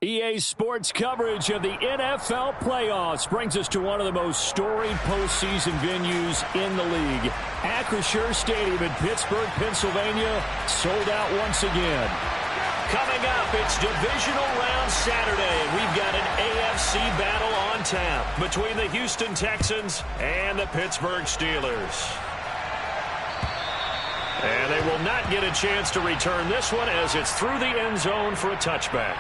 EA Sports coverage of the NFL playoffs brings us to one of the most storied postseason venues in the league. Acrisure Stadium in Pittsburgh, Pennsylvania, sold out once again. Coming up, it's Divisional Round Saturday, and we've got an AFC battle on tap between the Houston Texans and the Pittsburgh Steelers. And they will not get a chance to return this one as it's through the end zone for a touchback.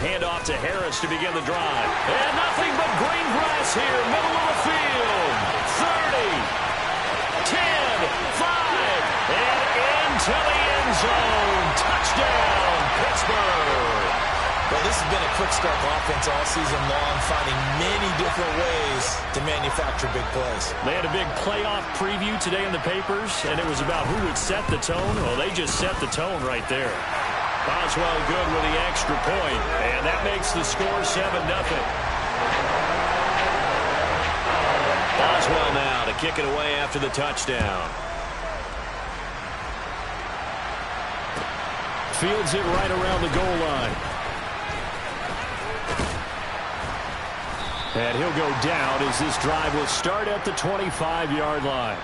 Handoff to Harris to begin the drive. And nothing but green grass here, middle of the field. 30, 10, 5, and into the end zone. Touchdown, Pittsburgh. Well, this has been a quick start offense all season long, finding many different ways to manufacture big plays. They had a big playoff preview today in the papers, and it was about who would set the tone. Well, they just set the tone right there. Boswell good with the extra point, and that makes the score 7-0. Boswell now to kick it away after the touchdown. Fields it right around the goal line. And he'll go down as this drive will start at the 25-yard line.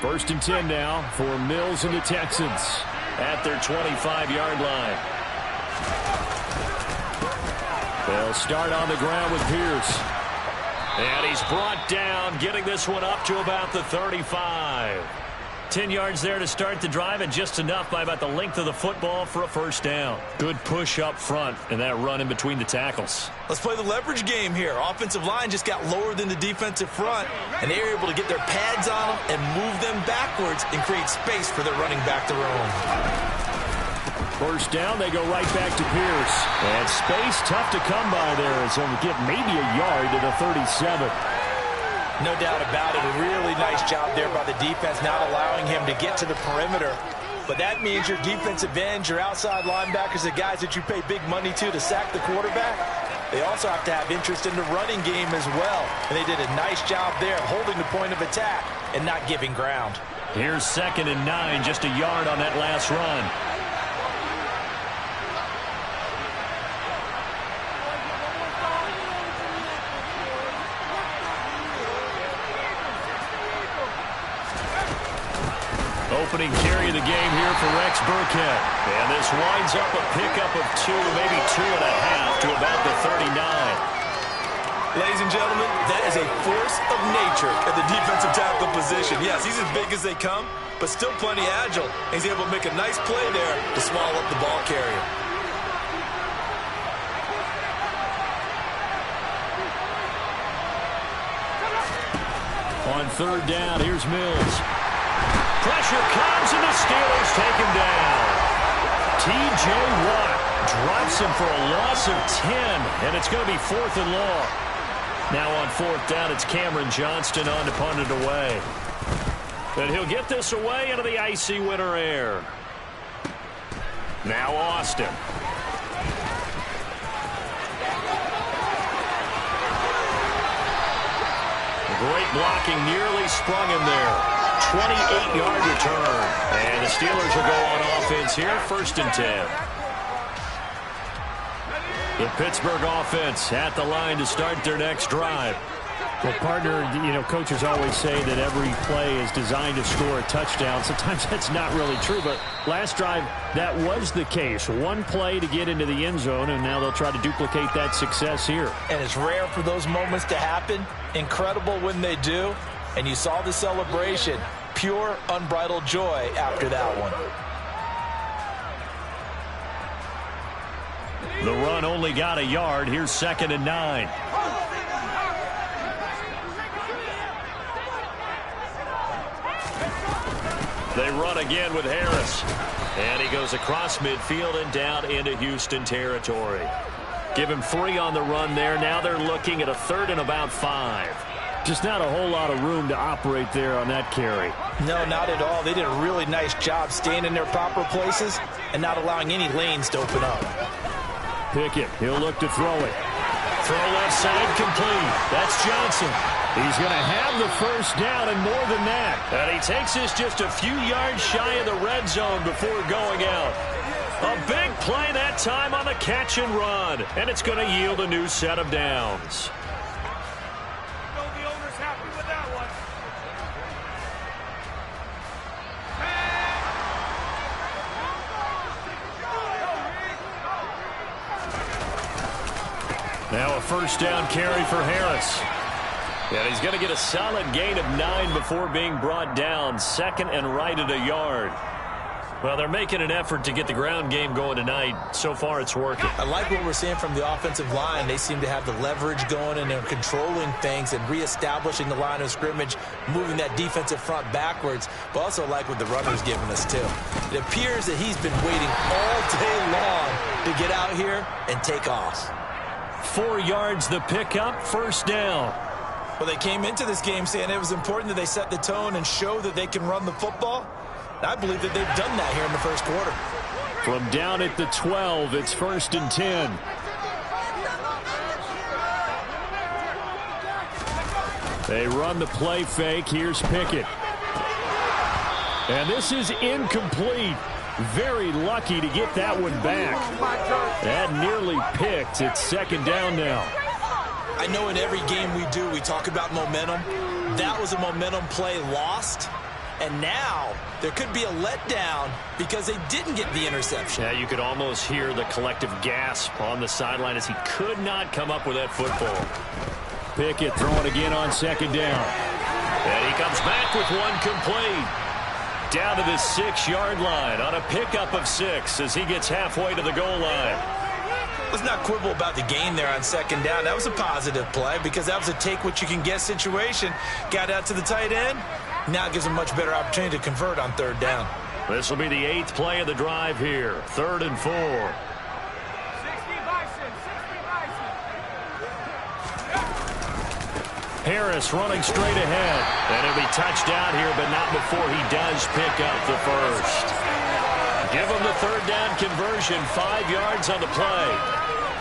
First and 10 now for Mills and the Texans at their 25-yard line. They'll start on the ground with Pierce. And he's brought down, getting this one up to about the 35. 10 yards there to start the drive, and just enough by about the length of the football for a first down. Good push up front, and that run in between the tackles. Let's play the leverage game here. Offensive line just got lower than the defensive front, and they were able to get their pads on them and move them backwards and create space for their running back to roam. First down, they go right back to Pierce. And space tough to come by there as they'll get maybe a yard to the 37. No doubt about it. A really nice job there by the defense, not allowing him to get to the perimeter. But that means your defensive ends, your outside linebackers, the guys that you pay big money to sack the quarterback, they also have to have interest in the running game as well. And they did a nice job there holding the point of attack and not giving ground. Here's 2nd and 9, just a yard on that last run. Opening carry of the game here for Rex Burkhead. And this winds up a pickup of 2, maybe 2.5 to about the 39. Ladies and gentlemen, that is a force of nature at the defensive tackle position. Yes, he's as big as they come, but still plenty agile. He's able to make a nice play there to swallow up the ball carrier. On 3rd down, here's Mills. Pressure comes, and the Steelers take him down. T.J. Watt drops him for a loss of 10, and it's going to be 4th and long. Now on 4th down, it's Cameron Johnston on to punt it away. But he'll get this away into the icy winter air. Now Austin. Great blocking, nearly sprung him there. 28-yard return. And the Steelers will go on offense here, 1st and 10. The Pittsburgh offense at the line to start their next drive. Well, partner, coaches always say that every play is designed to score a touchdown. Sometimes that's not really true, but last drive, that was the case. One play to get into the end zone, and now they'll try to duplicate that success here. And it's rare for those moments to happen. Incredible when they do. And you saw the celebration. Pure, unbridled joy after that one. The run only got a yard. Here's 2nd and 9. They run again with Harris. And he goes across midfield and down into Houston territory. Give him 3 on the run there. Now they're looking at a 3rd and about 5. Just not a whole lot of room to operate there on that carry. No, not at all. They did a really nice job staying in their proper places and not allowing any lanes to open up. Pickett, he'll look to throw it. Throw left side complete. That's Johnson. He's going to have the first down and more than that. And he takes this just a few yards shy of the red zone before going out. A big play that time on the catch and run. And it's going to yield a new set of downs. Now a first down carry for Harris. And he's going to get a solid gain of 9 before being brought down. 2nd and right at a yard. Well, they're making an effort to get the ground game going tonight. So far, it's working. I like what we're seeing from the offensive line. They seem to have the leverage going, and they're controlling things and reestablishing the line of scrimmage, moving that defensive front backwards. But also like what the runner's giving us, too. It appears that he's been waiting all day long to get out here and take off. 4 yards the pickup, first down. Well, they came into this game saying it was important that they set the tone and show that they can run the football. And I believe that they've done that here in the first quarter. From down at the 12, it's 1st and 10. They run the play fake. Here's Pickett. And this is incomplete. Very lucky to get that one back. That nearly picked. It's 2nd down now. I know in every game we do, we talk about momentum. That was a momentum play lost. And now there could be a letdown because they didn't get the interception. Yeah, you could almost hear the collective gasp on the sideline as he could not come up with that football. Pickett throwing again on 2nd down. And he comes back with one complete. Down to the 6-yard line on a pickup of 6 as he gets halfway to the goal line. Let's not quibble about the gain there on 2nd down. That was a positive play because that was a take-what-you-can-get situation. Got out to the tight end. Now it gives them a much better opportunity to convert on 3rd down. This will be the 8th play of the drive here. 3rd and 4. Harris running straight ahead. And it'll be touchdown here, but not before he does pick up the first. Give him the 3rd down conversion. 5 yards on the play.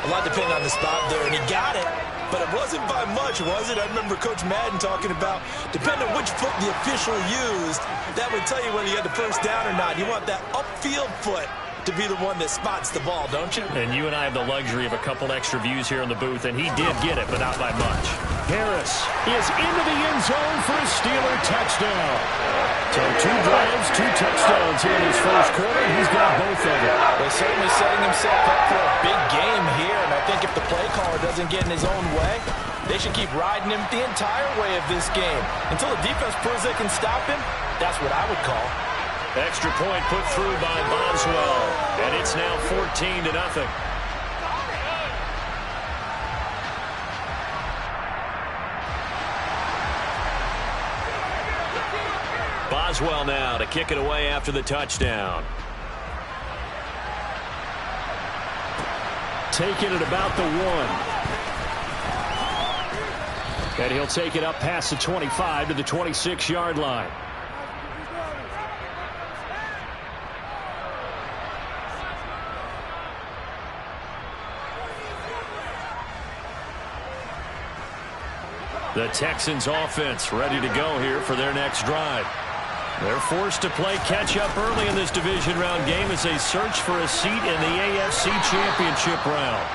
A lot depending on the spot there, and he got it. But it wasn't by much, was it? I remember Coach Madden talking about, depending on which foot the official used, that would tell you whether you had the first down or not. You want that upfield foot to be the one that spots the ball, don't you? And you and I have the luxury of a couple extra views here in the booth, and he did get it, but not by much. Harris is into the end zone for a Steeler touchdown. So 2 drives, 2 touchdowns here in his first quarter. He's got both of them. Well, certainly setting himself up for a big game here, and I think if the play caller doesn't get in his own way, they should keep riding him the entire way of this game. Until the defense proves they can stop him, that's what I would call. Extra point put through by Boswell, and it's now 14-0. Boswell now to kick it away after the touchdown. Taking it about the 1. And he'll take it up past the 25 to the 26-yard line. The Texans offense ready to go here for their next drive. They're forced to play catch-up early in this division round game as they search for a seat in the AFC Championship round.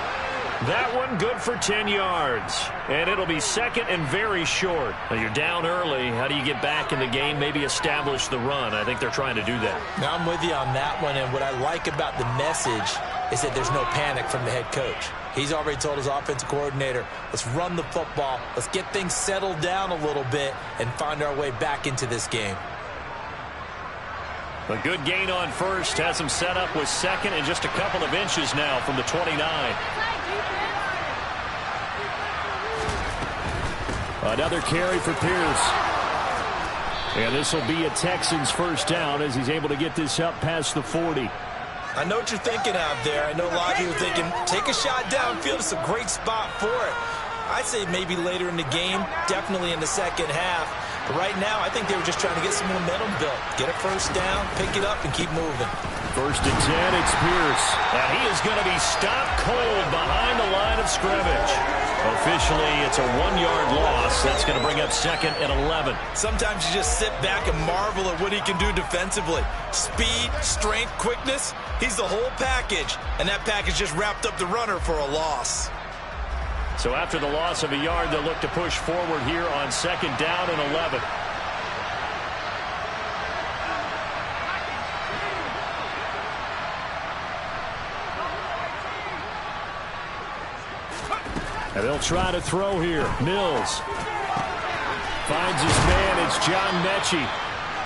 That one good for 10 yards. And it'll be 2nd and very short. Now you're down early. How do you get back in the game? Maybe establish the run. I think they're trying to do that. Now I'm with you on that one. And what I like about the message is that there's no panic from the head coach. He's already told his offensive coordinator, let's run the football. Let's get things settled down a little bit and find our way back into this game. A good gain on first has him set up with 2nd and just a couple of inches now from the 29. Another carry for Pierce. And this will be a Texans first down as he's able to get this up past the 40. I know what you're thinking out there. I know a lot of you are thinking, take a shot downfield. It's a great spot for it. I'd say maybe later in the game, definitely in the second half. But right now, I think they were just trying to get some momentum built. Get a first down, pick it up, and keep moving. First and 10, it's Pierce. And he is going to be stopped cold behind the line of scrimmage. Officially, it's a 1-yard loss. That's going to bring up second and 11. Sometimes you just sit back and marvel at what he can do defensively. Speed, strength, quickness. He's the whole package. And that package just wrapped up the runner for a loss. So after the loss of a yard, they'll look to push forward here on second down and 11. And they'll try to throw here. Mills finds his man. It's John Mechie.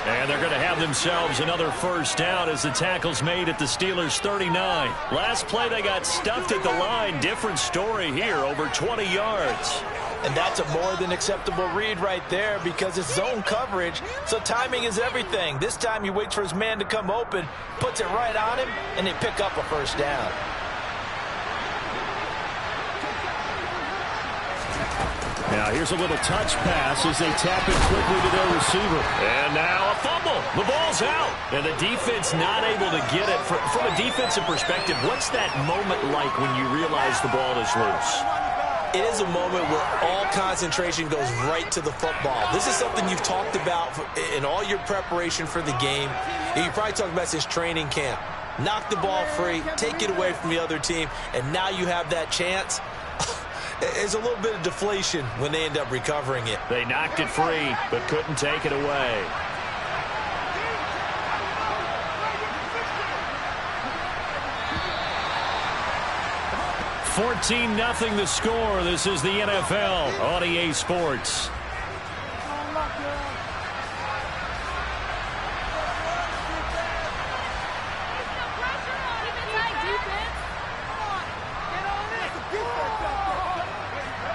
And they're going to have themselves another first down as the tackle's made at the Steelers' 39. Last play, they got stuffed at the line. Different story here, over 20 yards. And that's a more than acceptable read right there because it's zone coverage, so timing is everything. This time he waits for his man to come open, puts it right on him, and they pick up a first down. Now here's a little touch pass as they tap it quickly to their receiver. And now a fumble. The ball's out. And the defense not able to get it. From a defensive perspective, what's that moment like when you realize the ball is loose? It is a moment where all concentration goes right to the football. This is something you've talked about in all your preparation for the game. You probably talked about since training camp. Knock the ball free, take it away from the other team, and now you have that chance. There's a little bit of deflation when they end up recovering it. They knocked it free, but couldn't take it away. $14-0 the score. This is the NFL on EA Sports.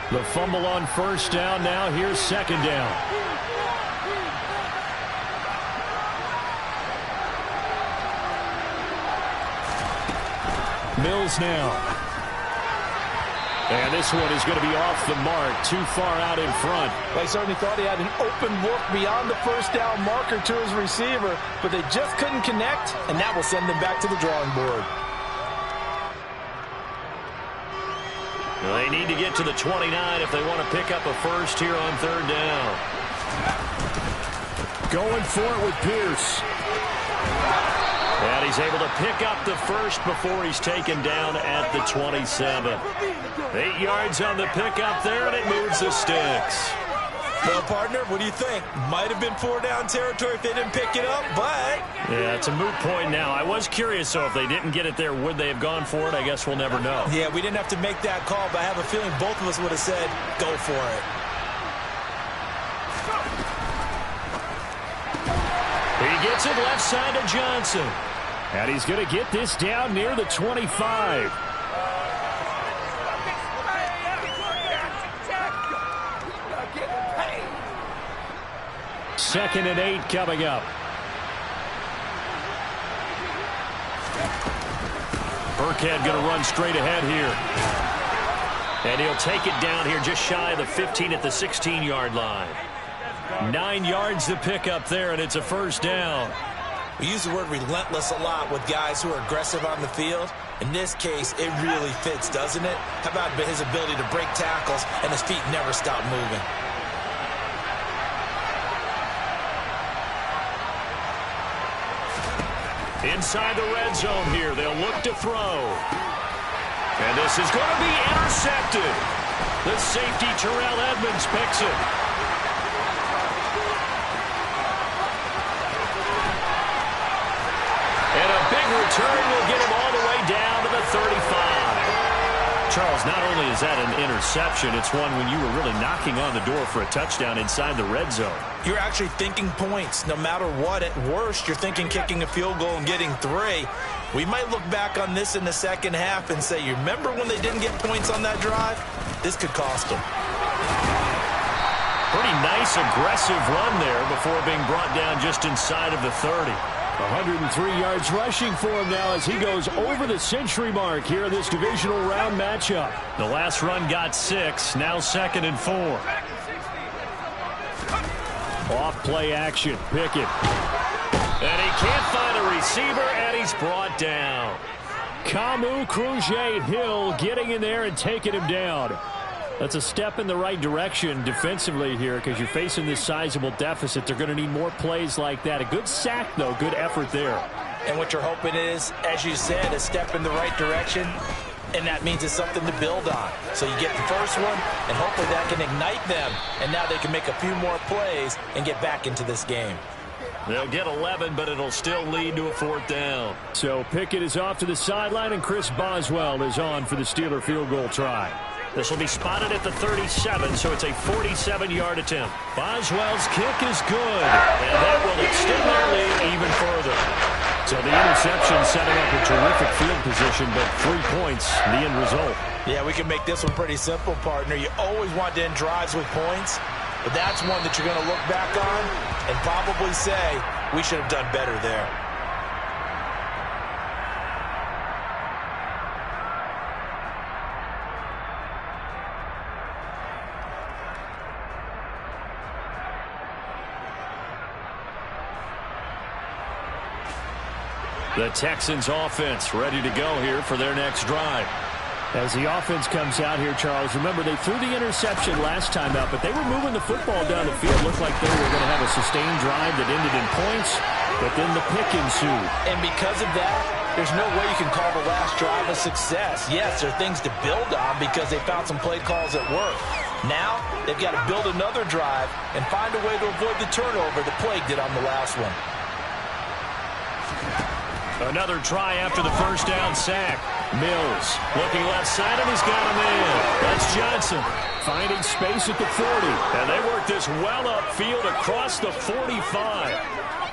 The fumble on first down. Now here's second down. Mills now. And this one is going to be off the mark, too far out in front. Well, he certainly thought he had an open look beyond the first down marker to his receiver, but they just couldn't connect, and that will send them back to the drawing board. They need to get to the 29 if they want to pick up a first here on third down. Going for it with Pierce. And he's able to pick up the first before he's taken down at the 27. 8 yards on the pickup there, and it moves the sticks. Well, partner, what do you think? Might have been 4-down territory if they didn't pick it up, but... Yeah, it's a moot point now. I was curious, so if they didn't get it there, would they have gone for it? I guess we'll never know. Yeah, we didn't have to make that call, but I have a feeling both of us would have said, go for it. He gets it left side to Johnson. And he's going to get this down near the 25. Second and 8 coming up. Burkhead going to run straight ahead here. And he'll take it down here just shy of the 15 at the 16-yard line. 9 yards to pick up there, and it's a first down. We use the word relentless a lot with guys who are aggressive on the field. In this case, it really fits, doesn't it? How about his ability to break tackles and his feet never stop moving? Inside the red zone here, they'll look to throw. And this is going to be intercepted. The safety, Terrell Edmonds, picks it. And a big return will get him all the way down to the 35. Charles, not only is that an interception, it's one when you were really knocking on the door for a touchdown inside the red zone. You're actually thinking points. No matter what, at worst, you're thinking kicking a field goal and getting 3. We might look back on this in the second half and say, you remember when they didn't get points on that drive? This could cost them. Pretty pretty nice, aggressive run there before being brought down just inside of the 30. 103 yards rushing for him now as he goes over the century mark here in this divisional round matchup. The last run got 6, now 2nd and 4. Off play action, Pickett. And he can't find a receiver, and he's brought down. Camus Cruz-Hill getting in there and taking him down. That's a step in the right direction defensively here because you're facing this sizable deficit. They're going to need more plays like that. A good sack, though. Good effort there. And what you're hoping is, as you said, a step in the right direction, and that means it's something to build on. So you get the first one, and hopefully that can ignite them, and now they can make a few more plays and get back into this game. They'll get 11, but it'll still lead to a 4th down. So Pickett is off to the sideline, and Chris Boswell is on for the Steeler field goal try. This will be spotted at the 37, so it's a 47-yard attempt. Boswell's kick is good, and that will extend their lead even further. So the interception setting up a terrific field position, but 3 points, the end result. Yeah, we can make this one pretty simple, partner. You always want to end drives with points, but that's one that you're going to look back on and probably say, we should have done better there. The Texans offense ready to go here for their next drive. As the offense comes out here, Charles, remember they threw the interception last time out, but they were moving the football down the field. Looked like they were going to have a sustained drive that ended in points, but then the pick ensued. And because of that, there's no way you can call the last drive a success. Yes, there are things to build on because they found some play calls that work. Now, they've got to build another drive and find a way to avoid the turnover that plagued it on the last one. Another try after the first down sack. Mills looking left side, and he's got him in. That's Johnson finding space at the 40. And they work this well upfield across the 45.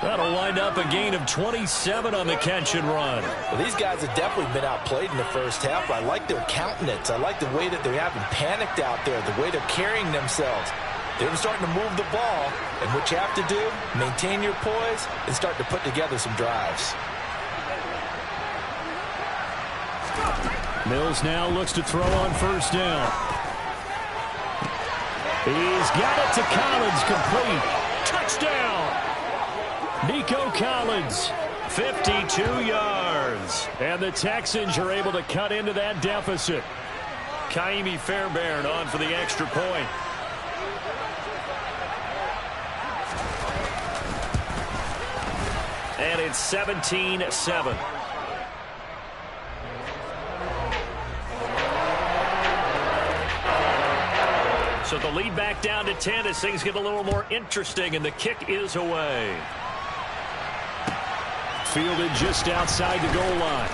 That'll wind up a gain of 27 on the catch and run. Well, these guys have definitely been outplayed in the first half. I like their countenance. I like the way that they haven't panicked out there, the way they're carrying themselves. They're starting to move the ball, and what you have to do, maintain your poise and start to put together some drives. Mills now looks to throw on first down. He's got it to Collins, complete. Touchdown! Nico Collins, 52 yards. And the Texans are able to cut into that deficit. Kaimi Fairbairn on for the extra point. And it's 17-7. So the lead back down to 10 as things get a little more interesting, and the kick is away. Fielded just outside the goal line.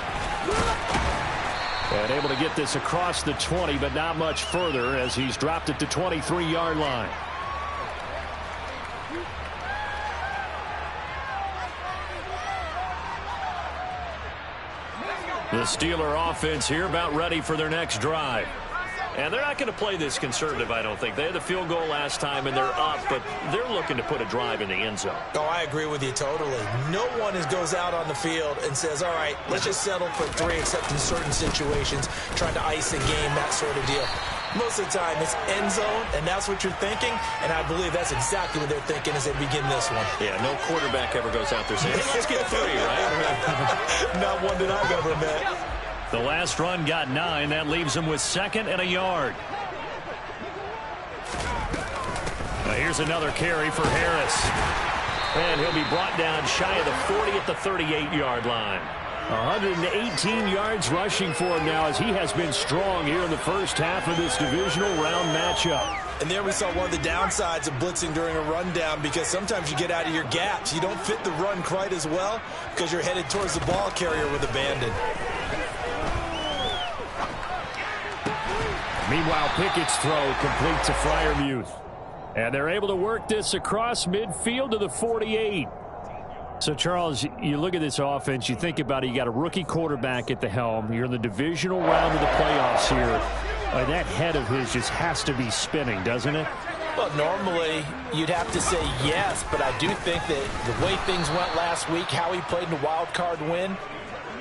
And able to get this across the 20, but not much further as he's dropped it to 23-yard line. The Steeler offense here about ready for their next drive. And they're not going to play this conservative, I don't think. They had the field goal last time, and they're up, but they're looking to put a drive in the end zone. Oh, I agree with you totally. No one goes out on the field and says, all right, let's just settle for 3, except in certain situations, trying to ice a game, that sort of deal. Most of the time, it's end zone, and that's what you're thinking, and I believe that's exactly what they're thinking as they begin this one. Yeah, no quarterback ever goes out there saying, hey, let's get 3, right? Not one that I've ever met. The last run got 9. That leaves him with 2nd and a yard. Now here's another carry for Harris. And he'll be brought down shy of the 40 at the 38-yard line. 118 yards rushing for him now as he has been strong here in the first half of this divisional round matchup. And there we saw one of the downsides of blitzing during a rundown because sometimes you get out of your gaps. You don't fit the run quite as well because you're headed towards the ball carrier with abandon. Meanwhile, Pickett's throw complete to Freiermuth. And they're able to work this across midfield to the 48. So, Charles, you look at this offense, you think about it, you got a rookie quarterback at the helm. You're in the divisional round of the playoffs here. That head of his just has to be spinning, doesn't it? Well, normally you'd have to say yes, but I do think that the way things went last week, how he played in the wild card win,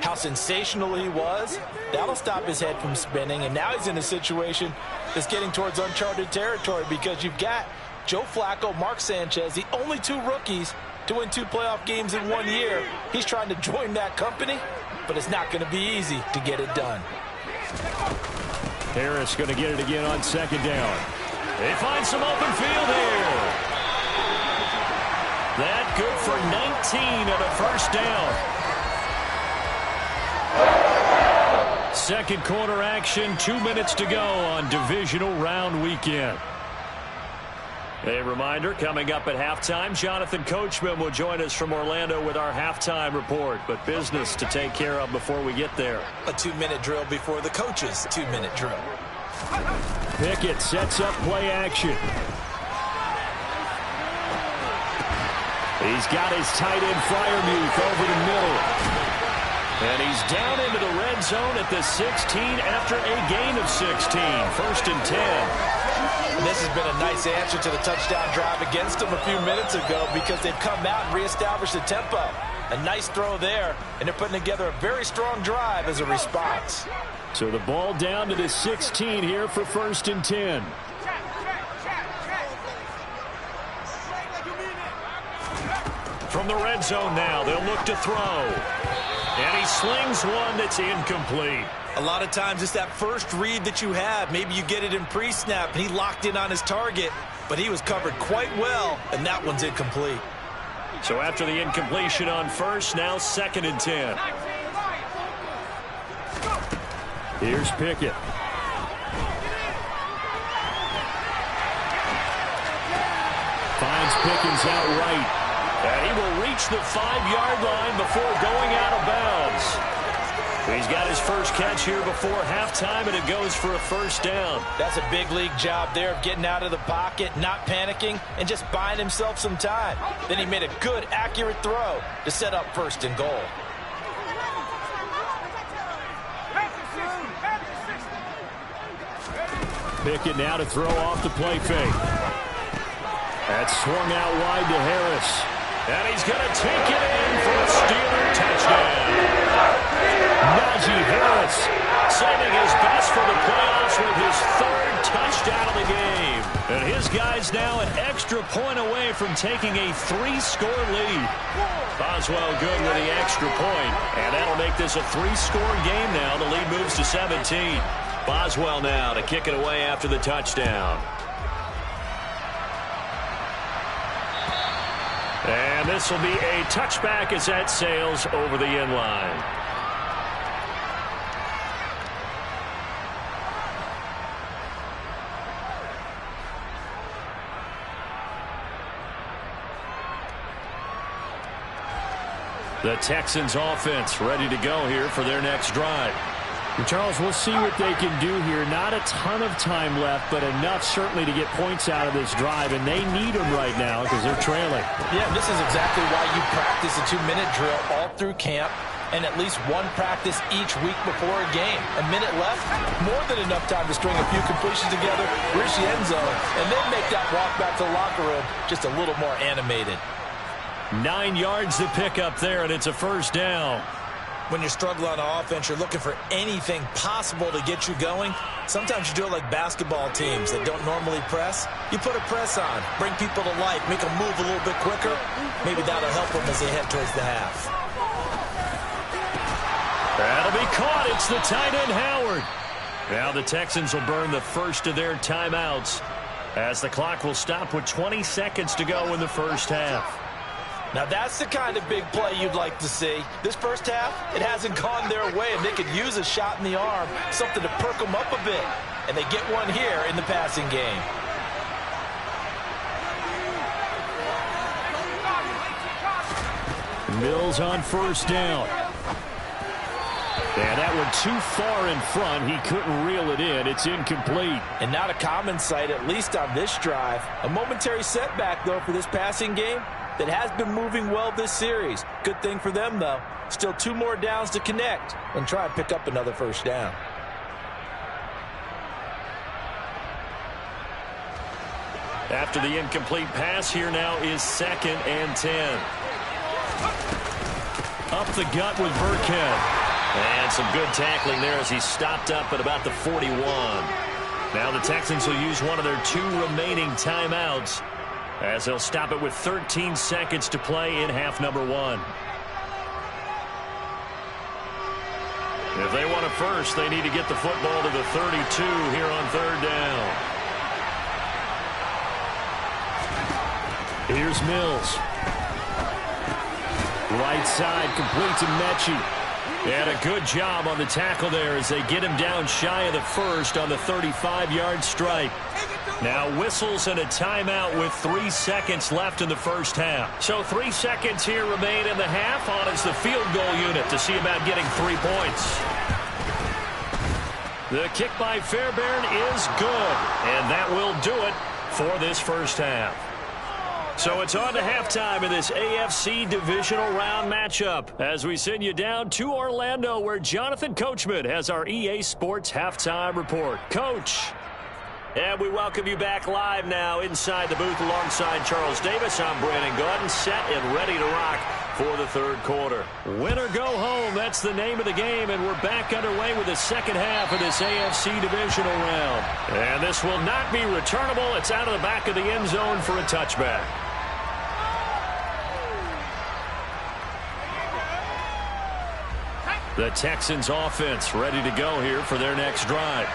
how sensational he was, that'll stop his head from spinning. And now he's in a situation that's getting towards uncharted territory because you've got Joe Flacco, Mark Sanchez, the only two rookies to win 2 playoff games in 1 year. He's trying to join that company, but it's not going to be easy to get it done. Harris going to get it again on second down. They find some open field here. That good for 19 and a first down. Second quarter action, 2 minutes to go on divisional round weekend. A reminder, coming up at halftime, Jonathan Coachman will join us from Orlando with our halftime report. But business to take care of before we get there. A 2-minute drill before the coach's 2-minute drill. Pickett sets up play action. He's got his tight end Freiermuth over the middle. And he's down into the red zone at the 16 after a gain of 16. 1st and 10. And this has been a nice answer to the touchdown drive against them a few minutes ago because they've come out and reestablished the tempo. A nice throw there, and they're putting together a very strong drive as a response. So the ball down to the 16 here for 1st and 10. From the red zone now, they'll look to throw. And he slings one that's incomplete. A lot of times it's that first read that you have. Maybe you get it in pre-snap, and he locked in on his target, but he was covered quite well, and that one's incomplete. So after the incompletion on first, now 2nd and 10. Here's Pickett. Finds Pickens out right. And he will reach the 5-yard line before going out of bounds. He's got his first catch here before halftime, and it goes for a first down. That's a big league job there of getting out of the pocket, not panicking, and just buying himself some time. Then he made a good, accurate throw to set up 1st and goal. Pickett now to throw off the play fake. That's swung out wide to Harris. And he's going to take it in for a Steeler touchdown. Najee Harris saving his best for the playoffs with his 3rd touchdown of the game. And his guy's now an extra point away from taking a 3-score lead. Boswell good with the extra point. And that'll make this a 3-score game now. The lead moves to 17. Boswell now to kick it away after the touchdown. And this will be a touchback as that sails over the end line. The Texans offense ready to go here for their next drive. And Charles, we'll see what they can do here. Not a ton of time left, but enough certainly to get points out of this drive, and they need them right now because they're trailing. Yeah, this is exactly why you practice a 2-minute drill all through camp and at least one practice each week before a game. A minute left, more than enough time to string a few completions together, reach the end zone, and then make that walk back to the locker room just a little more animated. 9 yards to pick up there, and it's a first down. When you're struggling on offense, you're looking for anything possible to get you going. Sometimes you do it like basketball teams that don't normally press. You put a press on, bring people to life, make them move a little bit quicker. Maybe that'll help them as they head towards the half. That'll be caught. It's the tight end, Howard. Now the Texans will burn the first of their timeouts as the clock will stop with 20 seconds to go in the first half. Now that's the kind of big play you'd like to see. This first half, it hasn't gone their way, and they could use a shot in the arm, something to perk them up a bit. And they get one here in the passing game. Mills on first down. And that one too far in front. He couldn't reel it in. It's incomplete. And not a common sight, at least on this drive. A momentary setback, though, for this passing game that has been moving well this series. Good thing for them, though. Still 2 more downs to connect and try and pick up another first down. After the incomplete pass, here now is 2nd and 10. Up the gut with Burkhead. And some good tackling there as he stopped up at about the 41. Now the Texans will use one of their 2 remaining timeouts as they'll stop it with 13 seconds to play in half number 1. If they want a first, they need to get the football to the 32 here on 3rd down. Here's Mills. Right side, complete to Mechie. And a good job on the tackle there as they get him down shy of the first on the 35-yard strike. Now whistles and a timeout with 3 seconds left in the first half. So 3 seconds here remain in the half. On is the field goal unit to see about getting 3 points. The kick by Fairbairn is good, and that will do it for this first half. So it's on to halftime in this AFC Divisional Round matchup as we send you down to Orlando where Jonathan Coachman has our EA Sports Halftime Report. Coach. And we welcome you back live now inside the booth alongside Charles Davis. I'm Brandon Gaudin, set and ready to rock for the 3rd quarter. Win or go home, that's the name of the game, and we're back underway with the second half of this AFC Divisional Round. And this will not be returnable. It's out of the back of the end zone for a touchback. The Texans offense ready to go here for their next drive.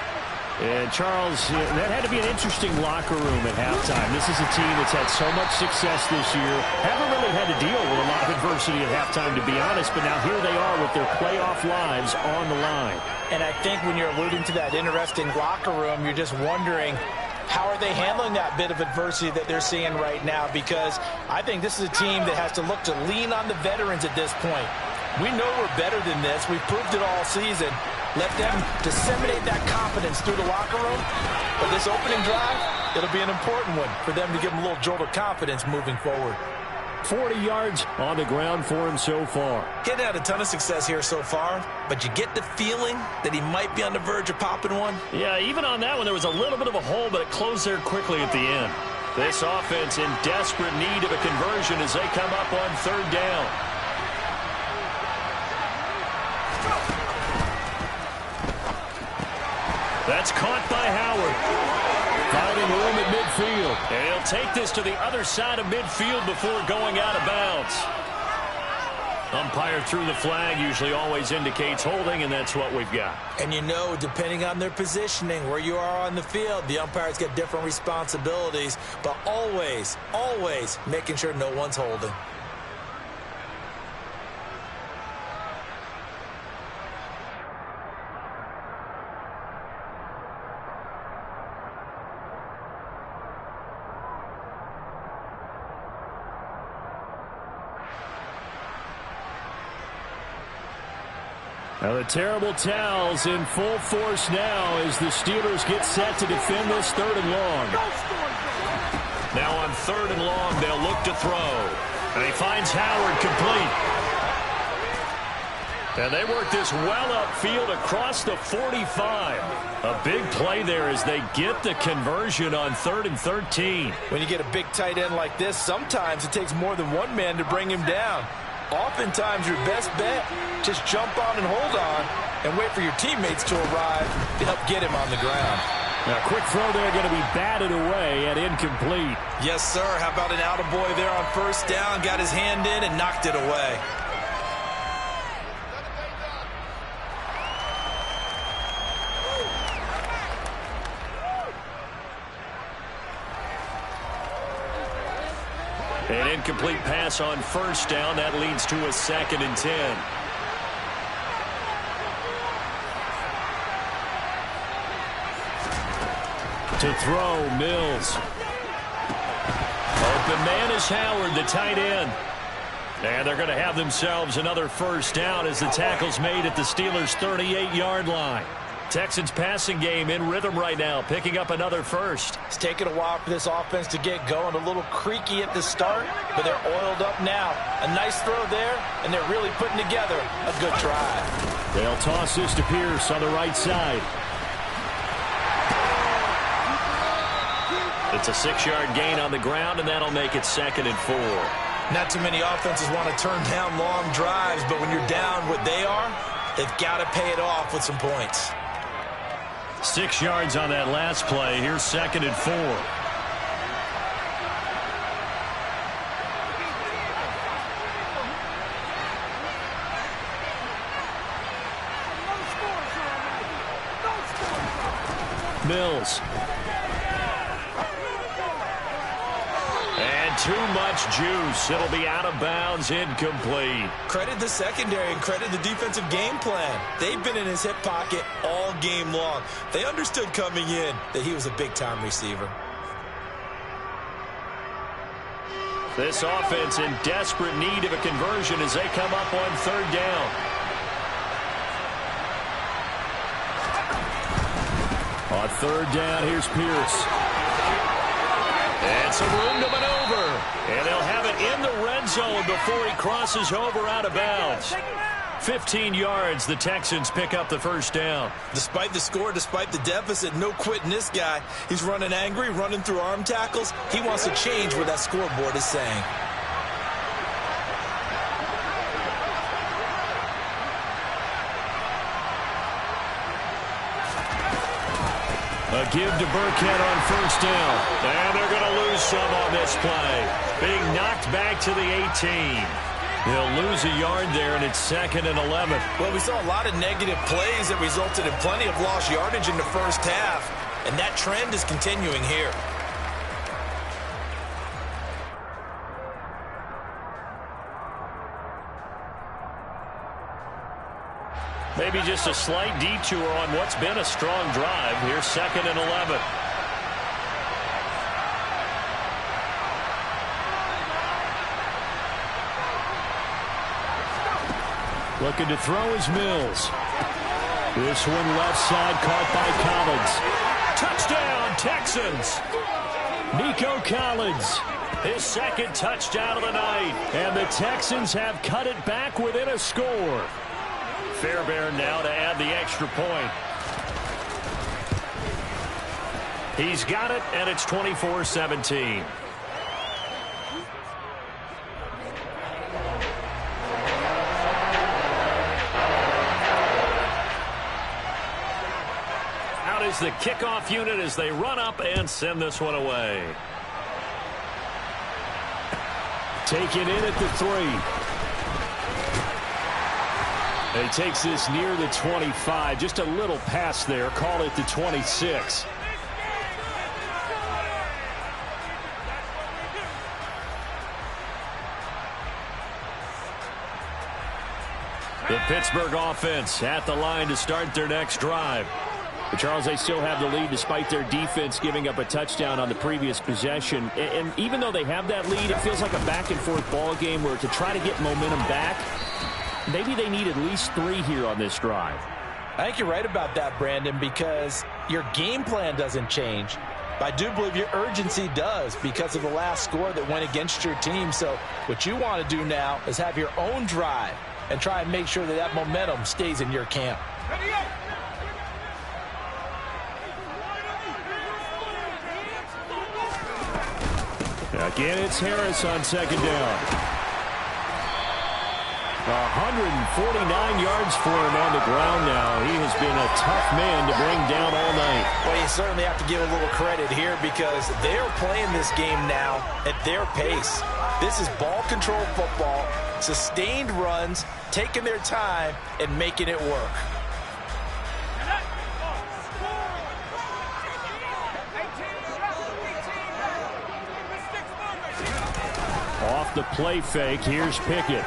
And Charles, that had to be an interesting locker room at halftime. This is a team that's had so much success this year. Haven't really had to deal with a lot of adversity at halftime, to be honest. But now here they are with their playoff lives on the line. And I think when you're alluding to that interesting locker room, you're just wondering, how are they handling that bit of adversity that they're seeing right now? Because I think this is a team that has to look to lean on the veterans at this point. We know we're better than this. We've proved it all season. Let them disseminate that confidence through the locker room. But this opening drive, it'll be an important one for them to give them a little jolt of confidence moving forward. 40 yards on the ground for him so far. Getting had a ton of success here so far, but you get the feeling that he might be on the verge of popping one. Yeah, even on that one, there was a little bit of a hole, but it closed there quickly at the end. This offense in desperate need of a conversion as they come up on 3rd down. That's caught by Howard. Finding room at midfield. And he'll take this to the other side of midfield before going out of bounds. Umpire threw the flag, usually always indicates holding, and that's what we've got. And you know, depending on their positioning, where you are on the field, the umpires get different responsibilities, but always, always making sure no one's holding. Now the terrible towels in full force now as the Steelers get set to defend this 3rd and long. Now on 3rd and long, they'll look to throw. And he finds Howard complete. And they work this well upfield across the 45. A big play there as they get the conversion on 3rd and 13. When you get a big tight end like this, sometimes it takes more than one man to bring him down. Oftentimes, your best bet, just jump on and hold on and wait for your teammates to arrive to help get him on the ground. Now, quick throw there going to be batted away and incomplete. Yes, sir. How about an attaboy there on 1st down? Got his hand in and knocked it away. An incomplete pass on 1st down. That leads to a 2nd and 10. To throw, Mills. Open man is Howard, the tight end. And they're going to have themselves another 1st down as the tackle's made at the Steelers' 38-yard line. Texans passing game in rhythm right now, picking up another 1st. It's taken a while for this offense to get going. A little creaky at the start, but they're oiled up now. A nice throw there, and they're really putting together a good drive. They'll toss this to Pierce on the right side. It's a 6-yard gain on the ground, and that'll make it 2nd and 4. Not too many offenses want to turn down long drives, but when you're down what they are, they've got to pay it off with some points. 6 yards on that last play. Here's 2nd and 4. Mills. And too much juice. It'll be out of bounds, incomplete. Credit the secondary and credit the defensive game plan. They've been in his hip pocket all game long. They understood coming in that he was a big-time receiver. This offense in desperate need of a conversion as they come up on 3rd down. On 3rd down, here's Pierce. And some room to maneuver. And they'll have it in the red zone before he crosses over out of bounds. 15 yards, the Texans pick up the 1st down. Despite the score, despite the deficit, no quitting this guy. He's running angry, running through arm tackles. He wants to change what that scoreboard is saying. A give to Burkhead on 1st down. And they're going to lose some on this play. Being knocked back to the 18. They'll lose a yard there, and it's 2nd and 11. Well, we saw a lot of negative plays that resulted in plenty of lost yardage in the first half. And that trend is continuing here. Maybe just a slight detour on what's been a strong drive. Here's 2nd and 11. Looking to throw is Mills. This one left side caught by Collins. Touchdown, Texans. Nico Collins, his 2nd touchdown of the night. And the Texans have cut it back within a score. Fairbairn now to add the extra point. He's got it, and it's 24-17. Out is the kickoff unit as they run up and send this one away. Taken in at the 3. He takes this near the 25. Just a little pass there. Call it the 26. The Pittsburgh offense at the line to start their next drive. But Charles, they still have the lead despite their defense giving up a touchdown on the previous possession. And even though they have that lead, it feels like a back-and-forth ball game where to try to get momentum back, maybe they need at least 3 here on this drive. I think you're right about that, Brandon, because your game plan doesn't change. But I do believe your urgency does because of the last score that went against your team. So what you want to do now is have your own drive and try and make sure that that momentum stays in your camp. Again, it's Harris on 2nd down. 149 yards for him on the ground now. He has been a tough man to bring down all night. Well, you certainly have to give a little credit here because they're playing this game now at their pace. This is ball control football, sustained runs, taking their time and making it work. Off the play fake, here's Pickett.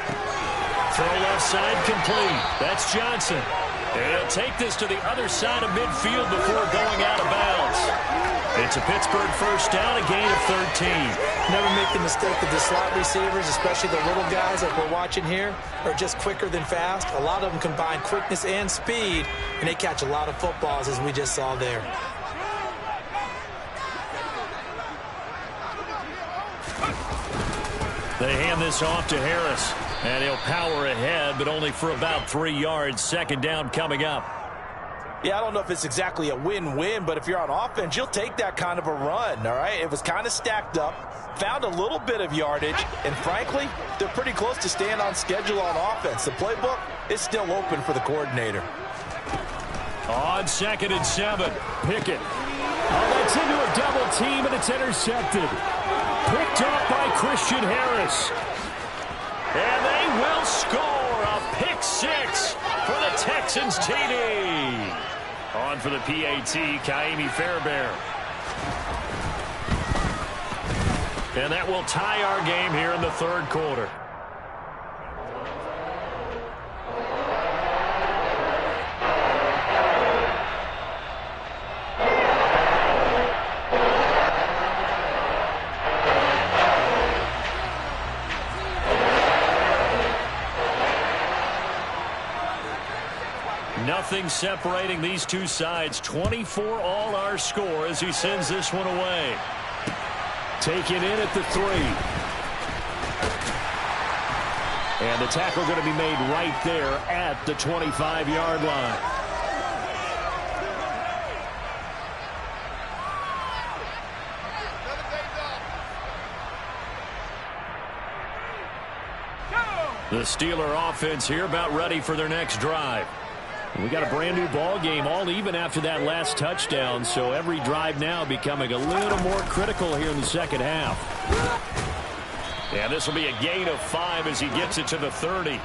Throw left side complete. That's Johnson. And he'll take this to the other side of midfield before going out of bounds. It's a Pittsburgh 1st down, a gain of 13. Never make the mistake that the slot receivers, especially the little guys like we're watching here, are just quicker than fast. A lot of them combine quickness and speed, and they catch a lot of footballs as we just saw there. They hand this off to Harris, and he'll power ahead, but only for about 3 yards. 2nd down coming up. Yeah, I don't know if it's exactly a win-win, but if you're on offense, you'll take that kind of a run, all right? It was kind of stacked up, found a little bit of yardage, and frankly, they're pretty close to staying on schedule on offense. The playbook is still open for the coordinator. On 2nd and 7, Pickett. Oh, that's into a double team, and it's intercepted. Picked up by Christian Harris. And they will score a pick 6 for the Texans TD. On for the PAT, Kaimi Fairbairn. And that will tie our game here in the 3rd quarter. Nothing separating these two sides. 24 all our score as he sends this one away. Taken in at the 3. And the tackle going to be made right there at the 25-yard line. The Steeler offense here about ready for their next drive. We got a brand new ball game, all even after that last touchdown, so every drive now becoming a little more critical here in the 2nd half. And this will be a gain of 5 as he gets it to the 30.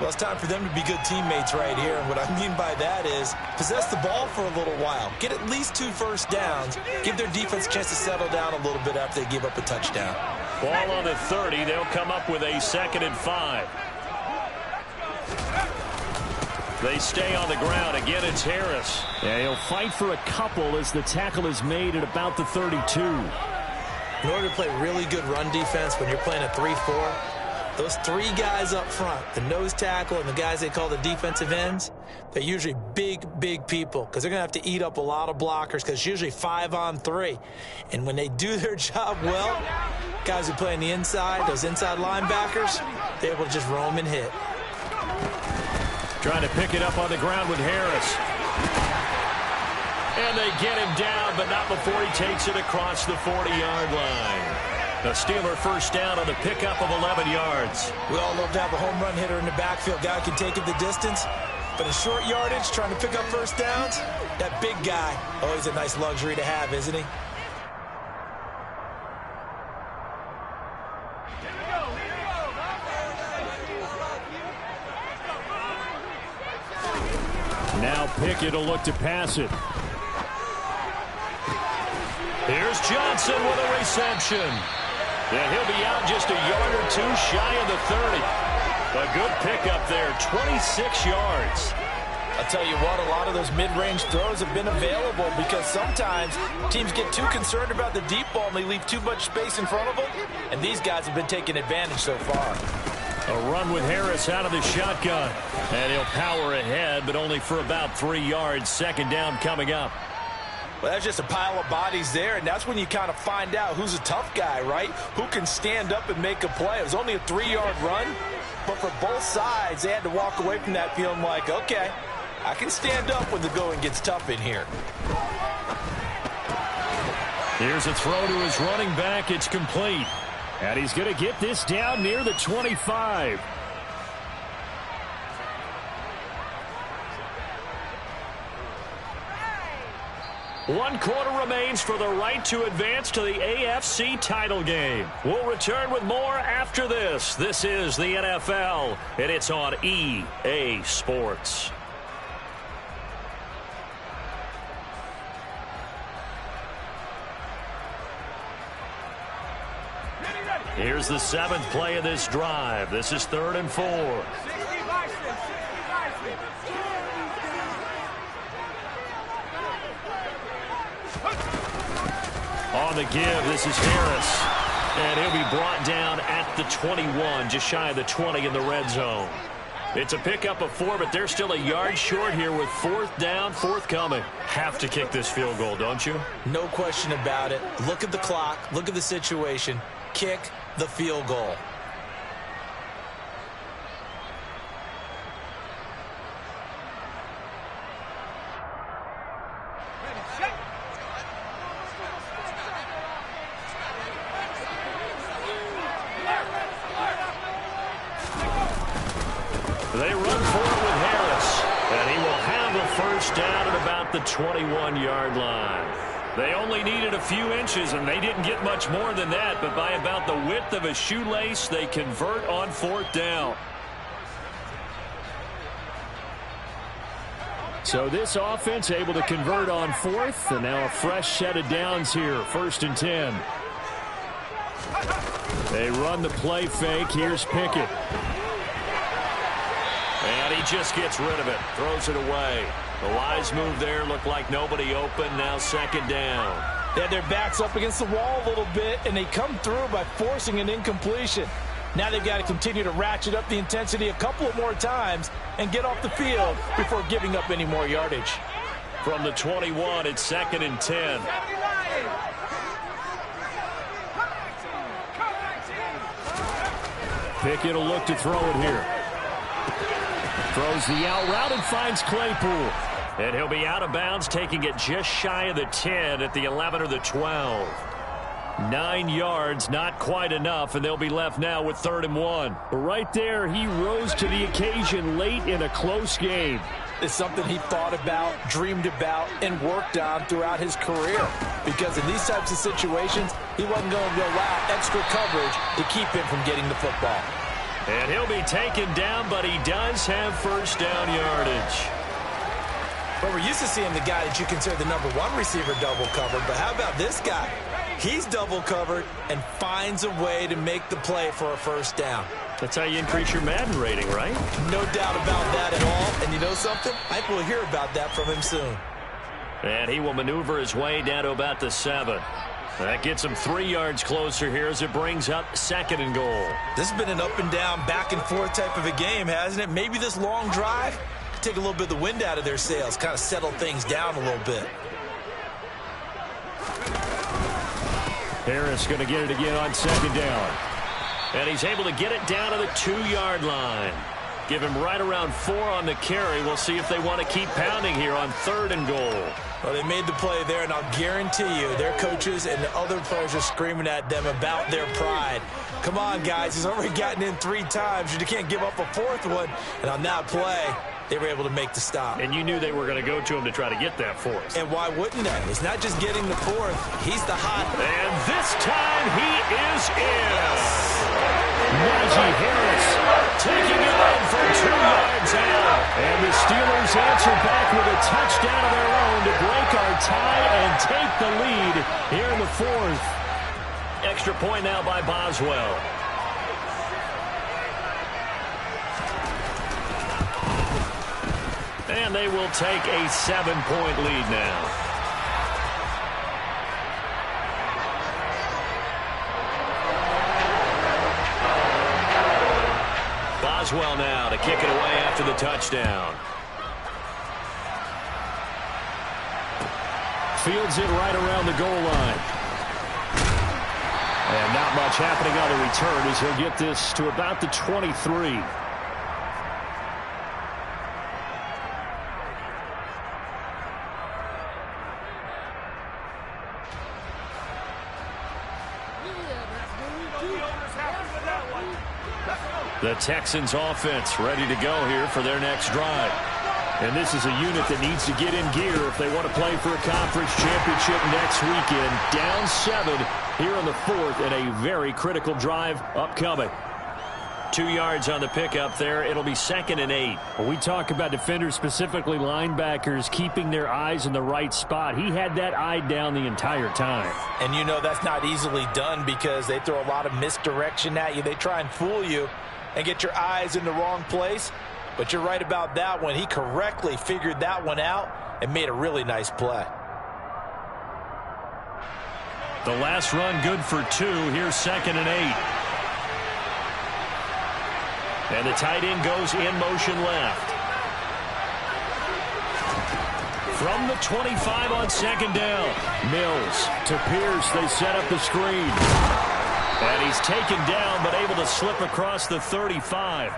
Well, it's time for them to be good teammates right here. And what I mean by that is possess the ball for a little while. Get at least 2 first downs. Give their defense a chance to settle down a little bit after they give up a touchdown. Ball on the 30. They'll come up with a 2nd and 5. They stay on the ground. Again, it's Harris. Yeah, he'll fight for a couple as the tackle is made at about the 32. In order to play really good run defense when you're playing a 3-4, those 3 guys up front, the nose tackle and the guys they call the defensive ends, they're usually big people because they're going to have to eat up a lot of blockers because it's usually 5 on 3. And when they do their job well, guys who play on the inside, those inside linebackers, they're able to just roam and hit. Trying to pick it up on the ground with Harris. And they get him down, but not before he takes it across the 40-yard line. The Steeler first down on the pickup of 11 yards. We all love to have a home run hitter in the backfield. Guy can take it the distance. But in short yardage, trying to pick up first downs, that big guy, always a nice luxury to have, isn't he? Now Pickett will look to pass it. Here's Johnson with a reception. And he'll be out just a yard or 2 shy of the 30. A good pickup there, 26 yards. I'll tell you what, a lot of those mid-range throws have been available because sometimes teams get too concerned about the deep ball and they leave too much space in front of them. And these guys have been taking advantage so far. A run with Harris out of the shotgun. And he'll power ahead, but only for about 3 yards. 2nd down coming up. Well, that's just a pile of bodies there, and that's when you kind of find out who's a tough guy, right? Who can stand up and make a play. It was only a 3-yard run, but for both sides, they had to walk away from that feeling like, okay, I can stand up when the going gets tough in here. Here's a throw to his running back. It's complete. And he's going to get this down near the 25. One quarter remains for the right to advance to the AFC title game. We'll return with more after this. This is the NFL, and it's on EA Sports. Here's the 7th play of this drive. This is 3rd and 4. On the give, this is Harris. And he'll be brought down at the 21, just shy of the 20 in the red zone. It's a pickup of 4, but they're still a yard short here with 4th down, forthcoming. Have to kick this field goal, don't you? No question about it. Look at the clock. Look at the situation. Kick the field goal. about the 21-yard line. They only needed a few inches, and they didn't get much more than that, but by about the width of a shoelace, they convert on 4th down. So this offense able to convert on 4th, and now a fresh set of downs here, 1st and 10. They run the play fake. Here's Pickett. And he just gets rid of it, throws it away. The wise move there, looked like nobody open, now 2nd down. They had their backs up against the wall a little bit, and they come through by forcing an incompletion. Now they've got to continue to ratchet up the intensity a couple of more times and get off the field before giving up any more yardage. From the 21, it's 2nd and 10. Pickett will look to throw it here. Throws the out route and finds Claypool. And he'll be out of bounds, taking it just shy of the 10 at the 11 or the 12. 9 yards, not quite enough, and they'll be left now with 3rd and 1. Right there, he rose to the occasion late in a close game. It's something he thought about, dreamed about, and worked on throughout his career. Because in these types of situations, he wasn't going to allow extra coverage to keep him from getting the football. And he'll be taken down, but he does have 1st down yardage. But we're used to seeing the guy that you consider the number 1 receiver double covered. But how about this guy? He's double covered and finds a way to make the play for a 1st down. That's how you increase your Madden rating, right? No doubt about that at all. And you know something? I think we'll hear about that from him soon. And he will maneuver his way down to about the 7. That gets him 3 yards closer here as it brings up 2nd and goal. This has been an up and down, back and forth type of a game, hasn't it? Maybe this long drive could take a little bit of the wind out of their sails, kind of settle things down a little bit. Harris going to get it again on 2nd down. And he's able to get it down to the 2-yard line. Give him right around 4 on the carry. We'll see if they want to keep pounding here on 3rd and goal. Well, they made the play there, and I'll guarantee you their coaches and the other players are screaming at them about their pride. Come on, guys. He's already gotten in 3 times. You can't give up a 4th one. And on that play, they were able to make the stop. And you knew they were going to go to him to try to get that 4th. And why wouldn't they? It's not just getting the 4th. He's the hot. And this time he is in. Najee Harris taking it in for 2 yards out. And the Steelers answer back with a touchdown of their own to break our tie and take the lead here in the 4th. Extra point now by Boswell. And they will take a 7-point lead now. Boswell now to kick it away after the touchdown. Fields it right around the goal line. And not much happening on the return as he'll get this to about the 23. The Texans offense ready to go here for their next drive. And this is a unit that needs to get in gear if they want to play for a conference championship next weekend. Down 7 here in the 4th and a very critical drive upcoming. 2 yards on the pickup there. It'll be 2nd and 8. When we talk about defenders, specifically linebackers, keeping their eyes in the right spot, he had that eye down the entire time. And you know that's not easily done because they throw a lot of misdirection at you. They try and fool you and get your eyes in the wrong place. But you're right about that one. He correctly figured that one out and made a really nice play. The last run good for 2. Here's 2nd and 8. And the tight end goes in motion left. From the 25 on 2nd down. Mills to Pierce. They set up the screen. And he's taken down but able to slip across the 35.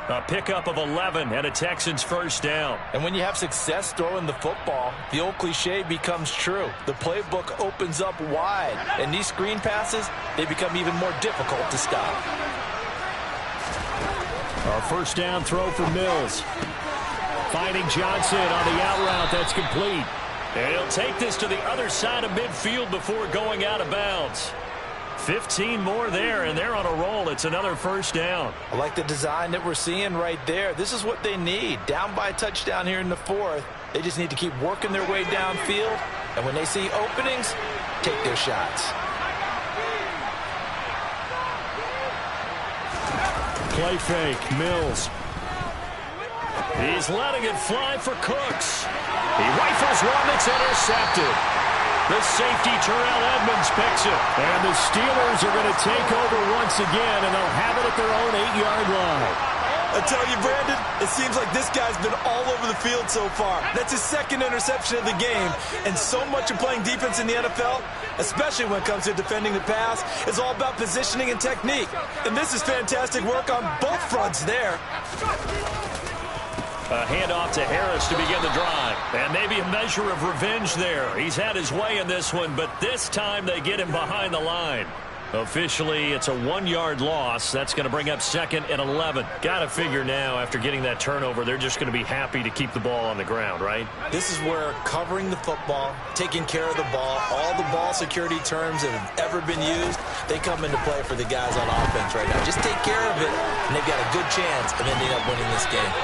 A pickup of 11 and a Texans 1st down. And when you have success throwing the football, the old cliche becomes true. The playbook opens up wide. And these screen passes, they become even more difficult to stop. Our 1st down throw for Mills. Finds Gaining Johnson on the out route. That's complete. And he'll take this to the other side of midfield before going out of bounds. 15 more there, and they're on a roll. It's another first down. I like the design that we're seeing right there. This is what they need. Down by a touchdown here in the fourth. They just need to keep working their way downfield. And when they see openings, take their shots. Play fake. Mills. He's letting it fly for Cooks. He rifles one that's intercepted. The safety, Terrell Edmonds, picks it. And the Steelers are going to take over once again, and they'll have it at their own 8-yard line. I tell you, Brandon, it seems like this guy's been all over the field so far. That's his second interception of the game. And so much of playing defense in the NFL, especially when it comes to defending the pass, is all about positioning and technique. And this is fantastic work on both fronts there. A handoff to Harris to begin the drive. And maybe a measure of revenge there. He's had his way in this one, but this time they get him behind the line. Officially, it's a 1-yard loss. That's going to bring up 2nd and 11. Got to figure now, after getting that turnover, they're just going to be happy to keep the ball on the ground, right? This is where covering the football, taking care of the ball, all the ball security terms that have ever been used, they come into play for the guys on offense right now. Just take care of it, and they've got a good chance of ending up winning this game.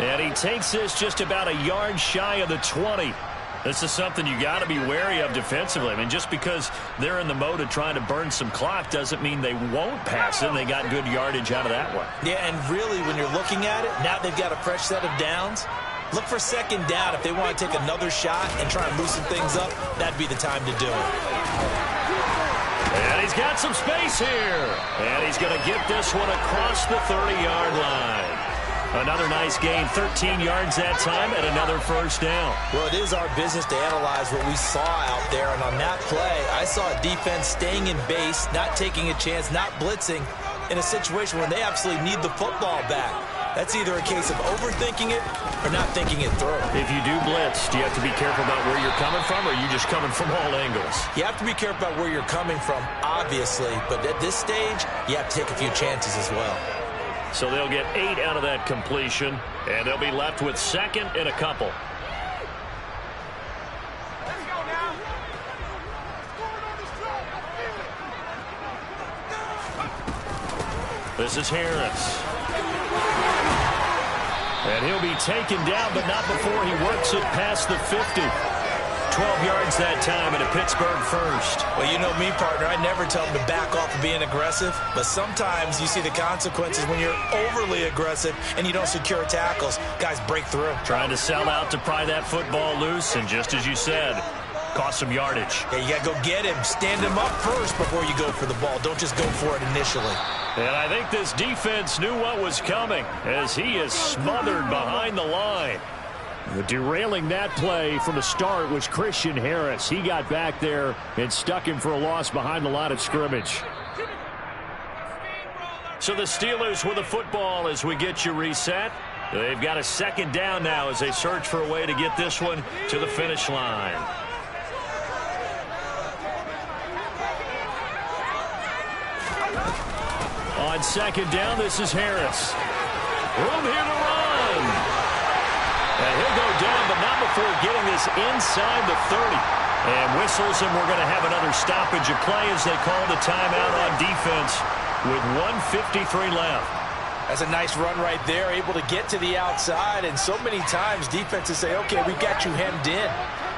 And he takes this just about a yard shy of the 20. This is something you got to be wary of defensively. I mean, just because they're in the mode of trying to burn some clock doesn't mean they won't pass it. They got good yardage out of that one. Yeah, and really, when you're looking at it, now they've got a fresh set of downs. Look for 2nd down. If they want to take another shot and try and loosen things up, that'd be the time to do it. And he's got some space here. And he's going to get this one across the 30-yard line. Another nice gain, 13 yards that time, and another first down. Well, it is our business to analyze what we saw out there, and on that play, I saw a defense staying in base, not taking a chance, not blitzing, in a situation where they absolutely need the football back. That's either a case of overthinking it or not thinking it through. If you do blitz, do you have to be careful about where you're coming from, or are you just coming from all angles? You have to be careful about where you're coming from, obviously, but at this stage, you have to take a few chances as well. So they'll get 8 out of that completion, and they'll be left with 2nd and a couple. This is Harris. And he'll be taken down, but not before he works it past the 50. 12 yards that time and a Pittsburgh first. Well, you know me, partner. I never tell them to back off of being aggressive, but sometimes you see the consequences when you're overly aggressive and you don't secure tackles. Guys break through. Trying to sell out to pry that football loose, and just as you said, cost some yardage. Yeah, you got to go get him. Stand him up first before you go for the ball. Don't just go for it initially. And I think this defense knew what was coming as he is smothered behind the line. Derailing that play from the start was Christian Harris. He got back there and stuck him for a loss behind the line of scrimmage. So the Steelers with the football as we get you reset. They've got a 2nd down now as they search for a way to get this one to the finish line. On 2nd down, this is Harris. Room here to run. And he'll go down, but not before getting this inside the 30. And whistles, and we're going to have another stoppage of play as they call the timeout on defense with 1:53 left. That's a nice run right there, able to get to the outside. And so many times defenses say, okay, we've got you hemmed in.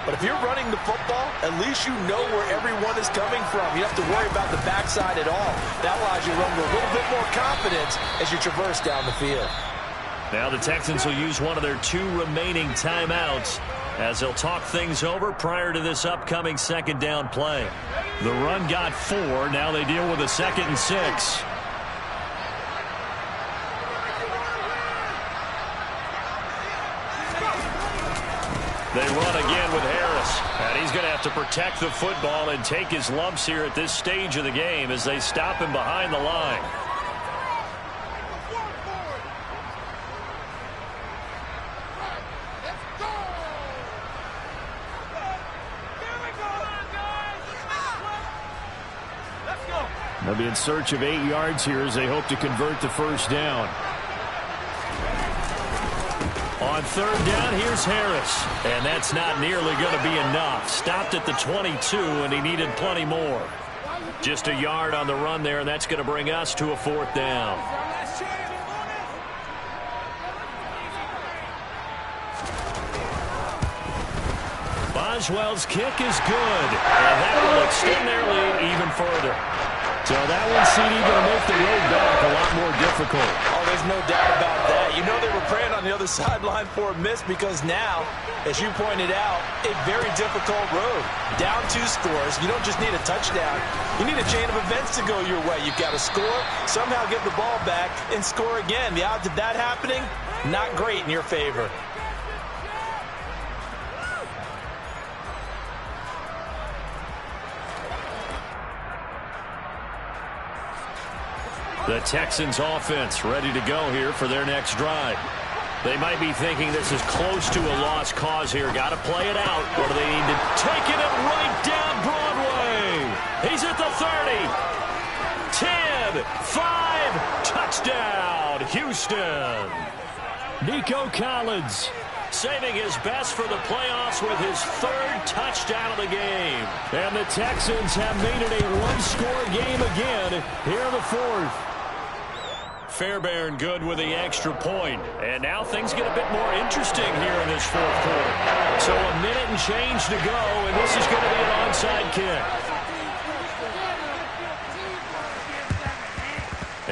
But if you're running the football, at least you know where everyone is coming from. You don't have to worry about the backside at all. That allows you to run with a little bit more confidence as you traverse down the field. Now the Texans will use one of their 2 remaining timeouts as they'll talk things over prior to this upcoming 2nd down play. The run got 4. Now they deal with a 2nd and 6. They run again with Harris. And he's going to have to protect the football and take his lumps here at this stage of the game as they stop him behind the line. They'll be in search of 8 yards here as they hope to convert the first down. On third down, here's Harris. And that's not nearly going to be enough. Stopped at the 22, and he needed plenty more. Just a yard on the run there, and that's going to bring us to a fourth down. Boswell's kick is good, and that will extend their lead even further. So that one, CD, going to make the road back a lot more difficult. Oh, there's no doubt about that. You know they were praying on the other sideline for a miss because now, as you pointed out, a very difficult road. Down 2 scores. You don't just need a touchdown. You need a chain of events to go your way. You've got to score, somehow get the ball back, and score again. The odds of that happening, not great in your favor. The Texans offense ready to go here for their next drive. They might be thinking this is close to a lost cause here. Got to play it out. Or do they need to take it right down Broadway? He's at the 30. 10, 5, touchdown, Houston. Nico Collins saving his best for the playoffs with his 3rd touchdown of the game. And the Texans have made it a one-score game again here in the 4th. Fairbairn good with the extra point. And now things get a bit more interesting here in this 4th quarter. So a minute and change to go, and this is going to be an onside kick.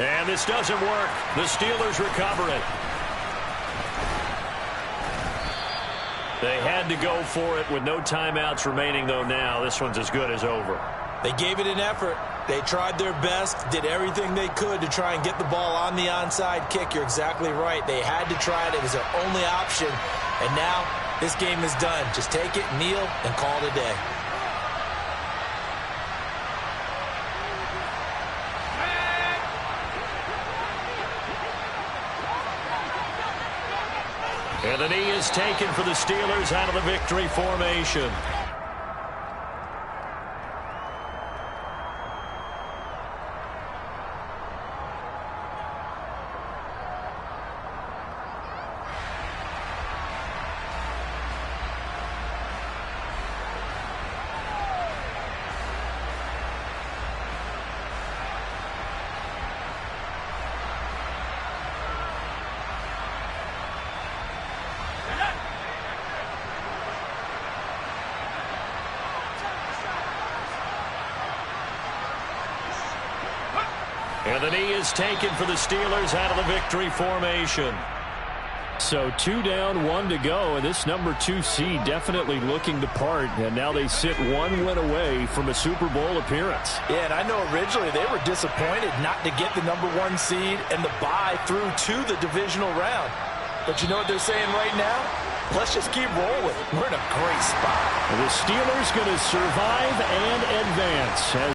And this doesn't work. The Steelers recover it. They had to go for it with no timeouts remaining, though. Now this one's as good as over. They gave it an effort. They tried their best, did everything they could to try and get the ball on the onside kick. You're exactly right. They had to try it. It was their only option. And now this game is done. Just take it, kneel, and call it a day. And the knee is taken for the Steelers out of the victory formation. And the knee is taken for the Steelers out of the victory formation. So 2 down, 1 to go, and this number 2 seed definitely looking the part, and now they sit 1 win away from a Super Bowl appearance. Yeah, and I know originally they were disappointed not to get the number 1 seed and the bye through to the divisional round. But you know what they're saying right now? Let's just keep rolling. We're in a great spot. And the Steelers going to survive and advance.